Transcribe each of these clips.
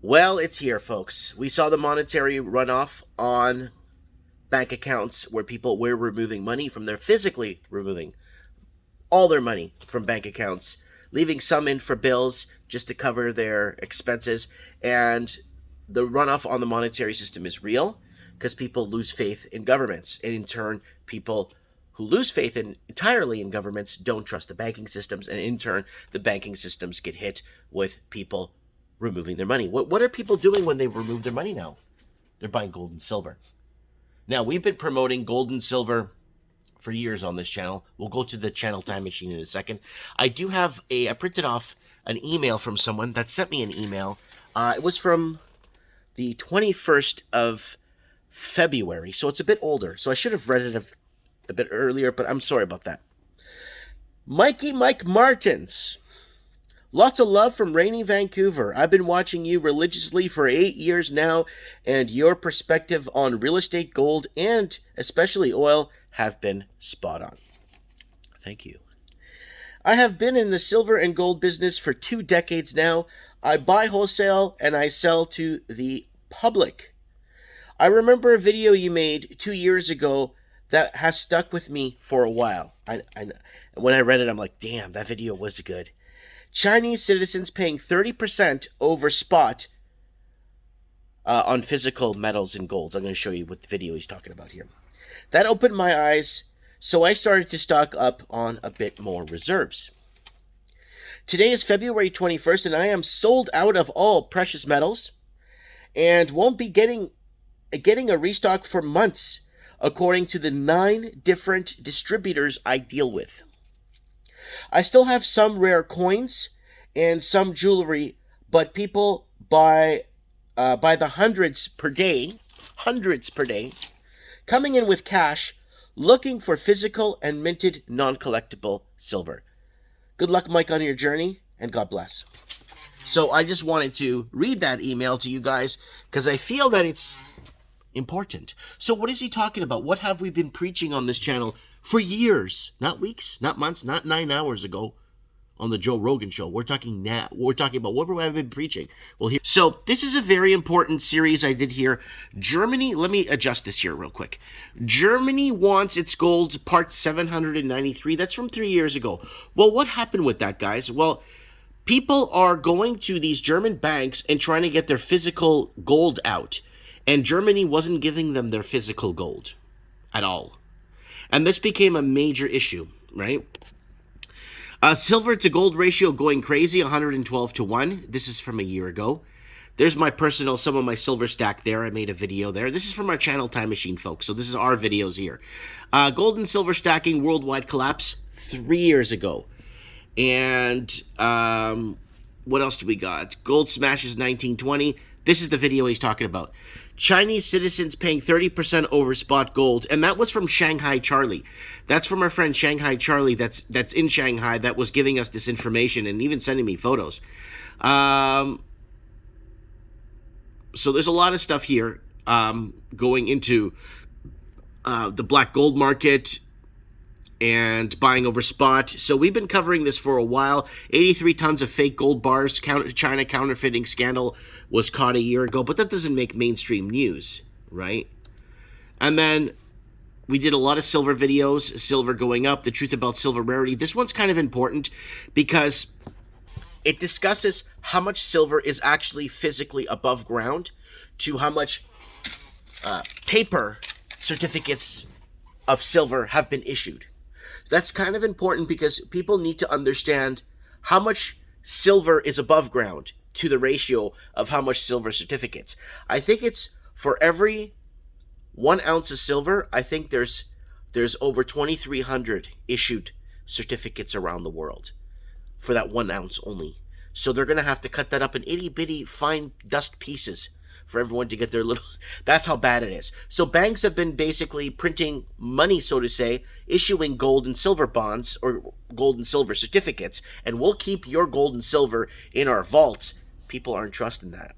Well, it's here, folks. We saw the monetary runoff on bank accounts where people were removing money from their physically removing all their money from bank accounts, leaving some in for bills just to cover their expenses. And the runoff on the monetary system is real because people lose faith in governments. And in turn, people who lose faith entirely in governments don't trust the banking systems. And in turn, the banking systems get hit with people removing their money. What are people doing when they remove their money now? They're buying gold and silver. Now, we've been promoting gold and silver for years on this channel. We'll go to the channel time machine in a second. I do have I printed off an email from someone that sent me an email. It was from the 21st of February, so it's a bit older. So I should have read it a bit earlier, but I'm sorry about that. Mike Martins. Lots of love from rainy Vancouver. I've been watching you religiously for 8 years now, and your perspective on real estate, gold, and especially oil have been spot on. Thank you. I have been in the silver and gold business for 2 decades now. I buy wholesale and I sell to the public. I remember a video you made 2 years ago that has stuck with me for a while. When I read it, I'm like, damn, that video was good. Chinese citizens paying 30% over spot on physical metals and golds. I'm going to show you what the video he's talking about here. That opened my eyes, so I started to stock up on a bit more reserves. Today is February 21st, and I am sold out of all precious metals and won't be getting a restock for months, according to the 9 different distributors I deal with. I still have some rare coins and some jewelry, but people buy the hundreds per day, coming in with cash, looking for physical and minted non-collectible silver. Good luck, Mike, on your journey, and God bless. So I just wanted to read that email to you guys because I feel that it's important. So what is he talking about? What have we been preaching on this channel for years? Not weeks, not months, not 9 hours ago on the Joe Rogan show. We're talking now. We're talking about what have we been preaching. Well, here. So this is a very important series I did here. Germany, let me adjust this here real quick. Germany wants its gold part 793. That's from 3 years ago. Well, what happened with that, guys? Well, people are going to these German banks and trying to get their physical gold out. And Germany wasn't giving them their physical gold at all. And this became a major issue, right? Silver to gold ratio going crazy, 112 to 1. This is from a year ago. There's some of my silver stack there. I made a video there. This is from our channel time machine, folks. So this is our videos here. Gold and silver stacking worldwide collapse 3 years ago. And what else do we got? Gold smashes 1920. This is the video he's talking about. Chinese citizens paying 30% over spot gold. And that was from Shanghai Charlie. That's from our friend Shanghai Charlie that's in Shanghai that was giving us this information and even sending me photos. So there's a lot of stuff here going into the black gold market and buying over spot. So we've been covering this for a while. 83 tons of fake gold bars. China counterfeiting scandal was caught a year ago, but that doesn't make mainstream news, right? And then we did a lot of silver videos, silver going up, the truth about silver rarity. This one's kind of important because it discusses how much silver is actually physically above ground to how much paper certificates of silver have been issued. That's kind of important because people need to understand how much silver is above ground to the ratio of how much silver certificates. I think it's for every 1 ounce of silver, I think there's over 2,300 issued certificates around the world for that 1 ounce only. So they're going to have to cut that up in itty bitty fine dust pieces for everyone to get their little... That's how bad it is. So banks have been basically printing money, so to say, issuing gold and silver bonds or gold and silver certificates, and we'll keep your gold and silver in our vaults. People aren't trusting that,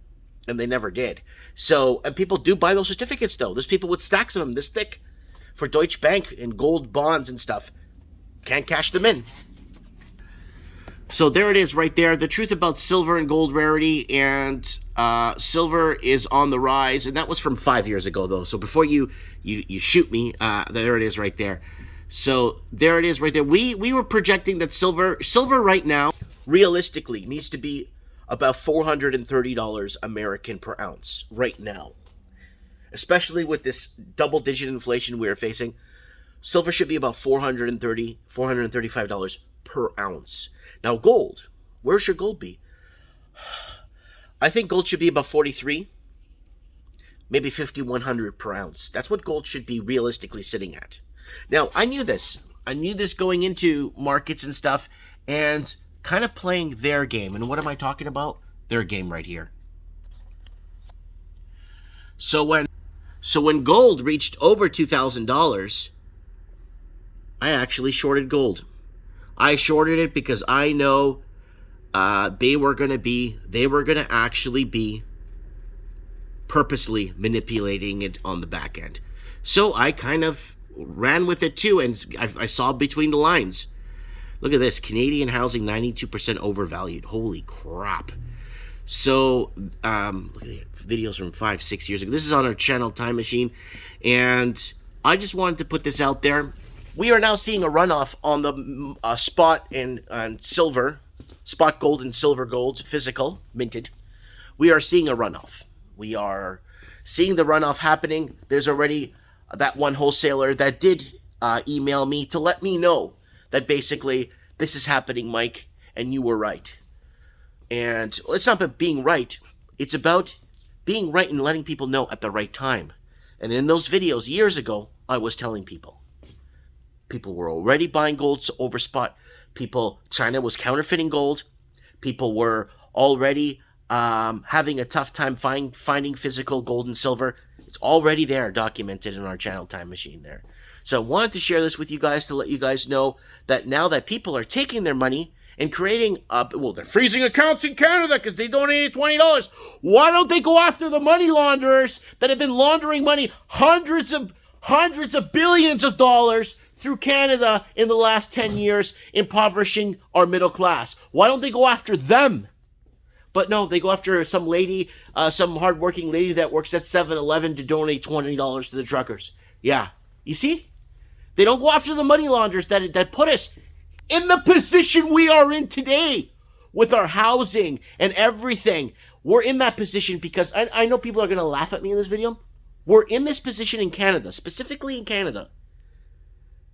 and they never did. So, and people do buy those certificates, though. There's people with stacks of them this thick for Deutsche Bank and gold bonds and stuff. Can't cash them in. So there it is right there. The truth about silver and gold rarity, and silver is on the rise. And that was from 5 years ago, though. So before you shoot me, there it is right there. So there it is right there. We were projecting that silver right now, realistically, needs to be about $430 American per ounce right now. Especially with this double-digit inflation we are facing, silver should be about $435 per ounce. Now, gold, where should gold be? I think gold should be about 43, maybe 5,100 per ounce. That's what gold should be realistically sitting at. Now, I knew this. I knew this going into markets and stuff, and kind of playing their game. And what am I talking about? Their game right here. So when gold reached over $2,000, I actually shorted gold. I shorted it because I know they were going to actually be purposely manipulating it on the back end. So I kind of ran with it too, and I saw between the lines. Look at this, Canadian housing 92% overvalued. Holy crap. So, look at the videos from 5-6 years ago. This is on our channel, Time Machine, and I just wanted to put this out there. We are now seeing a runoff on the spot and silver, spot gold and silver golds, physical, minted. We are seeing a runoff. We are seeing the runoff happening. There's already that one wholesaler that did email me to let me know that basically this is happening, Mike, and you were right. And it's not about being right. It's about being right and letting people know at the right time. And in those videos years ago, I was telling people. People were already buying gold over spot. China was counterfeiting gold. People were already having a tough time finding physical gold and silver. It's already there, documented in our channel, Time Machine there. So I wanted to share this with you guys to let you guys know that now that people are taking their money and creating, they're freezing accounts in Canada because they donated $20. Why don't they go after the money launderers that have been laundering money, hundreds of billions of dollars through Canada in the last 10 years, impoverishing our middle class? Why don't they go after them? But no, they go after some lady, some hardworking lady that works at 7-Eleven to donate $20 to the truckers. Yeah, you see? They don't go after the money launderers that put us in the position we are in today with our housing and everything. We're in that position because I know people are going to laugh at me in this video. We're in this position in Canada, specifically in Canada,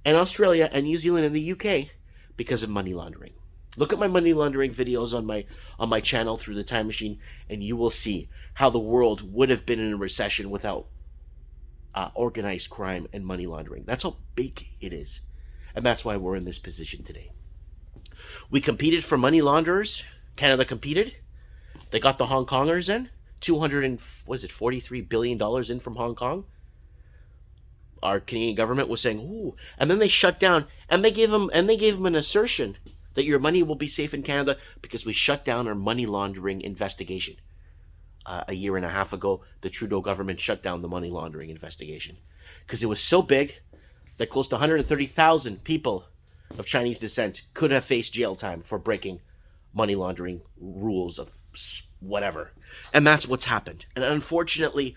and Australia and New Zealand and the UK because of money laundering. Look at my money laundering videos on my channel through the Time Machine, and you will see how the world would have been in a recession without organized crime and money laundering. That's how big it is, and that's why we're in this position today. We competed for money launderers. Canada competed. They got the Hong Kongers in. $43 billion in from Hong Kong. Our Canadian government was saying, ooh, and then they shut down, and they gave them an assertion that your money will be safe in Canada because we shut down our money laundering investigation. A year and a half ago, the Trudeau government shut down the money laundering investigation because it was so big that close to 130,000 people of Chinese descent could have faced jail time for breaking money laundering rules of whatever. And that's what's happened. And unfortunately,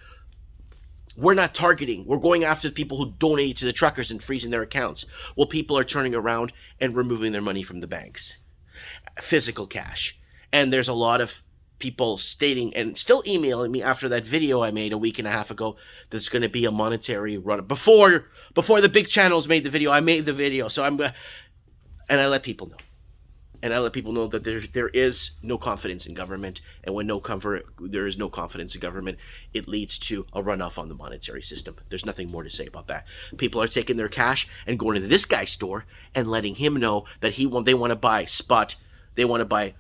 we're not targeting. We're going after the people who donated to the truckers and freezing their accounts. Well, people are turning around and removing their money from the banks. Physical cash. And there's a lot of people stating and still emailing me after that video I made a week and a half ago there's going to be a monetary run. Before the big channels made the video, I made the video. So and I let people know. And I let people know that there is no confidence in government. And when there is no confidence in government, it leads to a runoff on the monetary system. There's nothing more to say about that. People are taking their cash and going to this guy's store and letting him know that they want to buy spot. They want to buy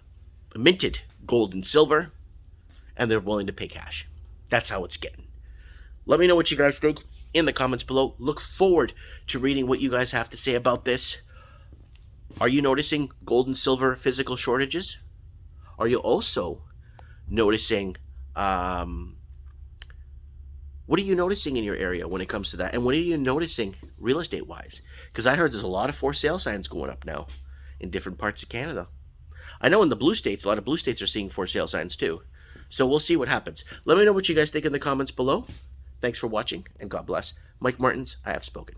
minted gold and silver. And they're willing to pay cash. That's how it's getting. Let me know what you guys think in the comments below. Look forward to reading what you guys have to say about this. Are you noticing gold and silver physical shortages? Are you also noticing, what are you noticing in your area when it comes to that? And what are you noticing real estate wise? Because I heard there's a lot of for sale signs going up now in different parts of Canada. I know in the blue states, a lot of blue states are seeing for sale signs too. So we'll see what happens. Let me know what you guys think in the comments below. Thanks for watching, and God bless. Mike Martins, I have spoken.